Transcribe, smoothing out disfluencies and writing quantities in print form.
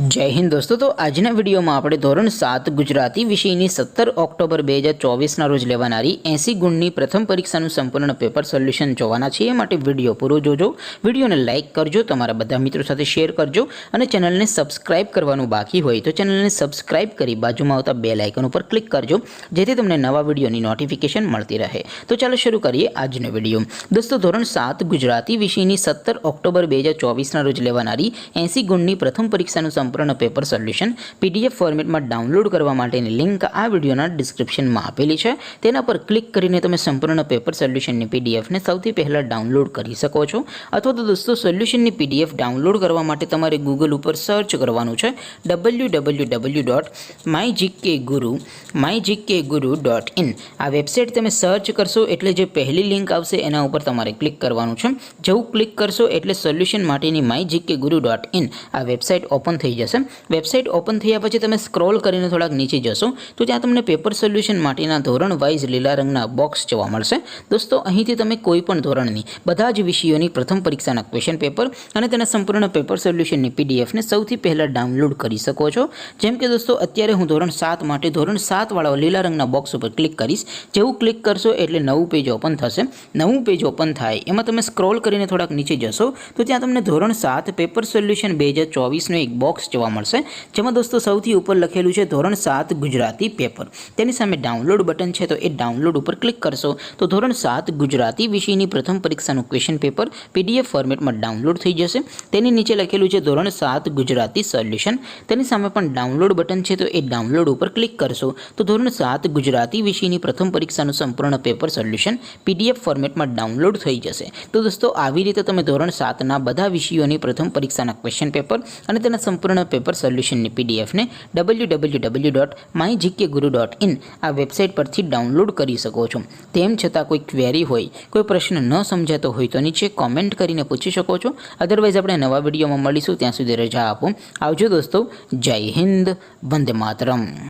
जय हिंद दोस्तों। तो आजना वीडियो में આપણે ધોરણ 7 ગુજરાતી વિષયની 17 ઓક્ટોબર 2024 રોજ લેવાનારી 80 ગુણની પ્રથમ પરીક્ષાનું સંપૂર્ણ પેપર સોલ્યુશન જોવાના છે। એ માટે વિડિયો પૂરો જોજો, વિડિયોને લાઈક કરજો, તમારા બધા મિત્રો સાથે શેર કરજો અને ચેનલને સબસ્ક્રાઇબ કરવાનું બાકી હોય તો ચેનલને સબસ્ક્રાઇબ કરી બાજુમાં આવતા બેલ આઇકન ઉપર ક્લિક કરજો જેથી તમને નવા વિડિયોની નોટિફિકેશન મળતી રહે। તો ચાલો શરૂ કરીએ આજનો વિડિયો। દોસ્તો ધોરણ 7 ગુજરાતી વિષયની 17 ઓક્ટોબર 2024 રોજ લેવાનારી 80 ગુણની પ્રથમ પરીક્ષાનું સંપૂર્ણ પેપર સોલ્યુશન પીડીએફ ફોર્મેટમાં ડાઉનલોડ કરવા માટેની લિંક આ વિડિયોના ડિસ્ક્રિપ્શનમાં આપેલી છે। તેના પર ક્લિક કરીને તમે સંપૂર્ણ પેપર સોલ્યુશનની પીડીએફને સૌથી પહેલાં ડાઉનલોડ કરી શકો છો। અથવા તો દોસ્તો સોલ્યુશનની પીડીએફ ડાઉનલોડ કરવા માટે તમારે ગૂગલ ઉપર સર્ચ કરવાનું છે www.mygkguru.in। આ વેબસાઇટ તમે સર્ચ કરશો એટલે જે પહેલી લિંક આવશે એના ઉપર તમારે ક્લિક કરવાનું છે। જેવું ક્લિક કરશો એટલે સોલ્યુશન માટેની mygkguru.in આ વેબસાઇટ ઓપન થઈ જશે। વેબસાઇટ ઓપન થયા પછી તમે સ્ક્રોલ કરીને થોડાક નીચે જશો તો ત્યાં તમને પેપર સોલ્યુશન માટેના ધોરણ વાઇઝ લીલા રંગના બોક્સ જોવા મળશે। દોસ્તો અહીંથી તમે કોઈ પણ ધોરણની બધા જ વિષયોની પ્રથમ પરીક્ષાના ક્વેશ્ચન પેપર અને તેના સંપૂર્ણ પેપર સોલ્યુશનની પીડીએફને સૌથી પહેલાં ડાઉનલોડ કરી શકો છો। જેમ કે દોસ્તો અત્યારે હું ધોરણ 7 માટે ધોરણ 7 વાળા લીલા રંગના બોક્સ ઉપર ક્લિક કરીશ। જેવું ક્લિક કરશો એટલે નવું પેજ ઓપન થશે। નવું પેજ ઓપન થાય એમાં તમે સ્ક્રોલ કરીને થોડાક નીચે જશો તો ત્યાં તમને ધોરણ 7 પેપર સોલ્યુશન 2024નું એક બોક્સ જોવા મળશે જેમાં દોસ્તો સૌથી ઉપર લખેલું છે ધોરણ 7 ગુજરાતી પેપર। તેની સામે ડાઉનલોડ બટન છે તો એ ડાઉનલોડ ઉપર ક્લિક કરશો તો ધોરણ 7 ગુજરાતી વિષયની પ્રથમ પરીક્ષાનું ક્વેશ્ચન પેપર પીડીએફ ફોર્મેટમાં ડાઉનલોડ થઈ જશે। તેની નીચે લખેલું છે ધોરણ 7 ગુજરાતી સોલ્યુશન। તેની સામે પણ ડાઉનલોડ બટન છે તો એ ડાઉનલોડ ઉપર ક્લિક કરશો તો ધોરણ 7 ગુજરાતી વિષયની પ્રથમ પરીક્ષાનું સંપૂર્ણ પેપર સોલ્યુશન પીડીએફ ફોર્મેટમાં ડાઉનલોડ થઈ જશે। તો દોસ્તો આવી રીતે તમે ધોરણ 7ના બધા વિષયોની પ્રથમ પરીક્ષાના ક્વેશ્ચન પેપર અને તેના સંપૂર્ણ પેપર સોલ્યુશનની પીડીએફને www.mygkguru.in આ વેબસાઇટ પરથી ડાઉનલોડ કરી શકો છો। તેમ છતાં કોઈ ક્વેરી હોય, કોઈ પ્રશ્ન ન સમજાતો હોય તો નીચે કોમેન્ટ કરીને પૂછી શકો છો। અધરવાઇઝ આપણે નવા વિડીયોમાં મળીશું, ત્યાં સુધી રજા આપો। આવજો દોસ્તો, જય હિન્દ, વંદે માતરમ।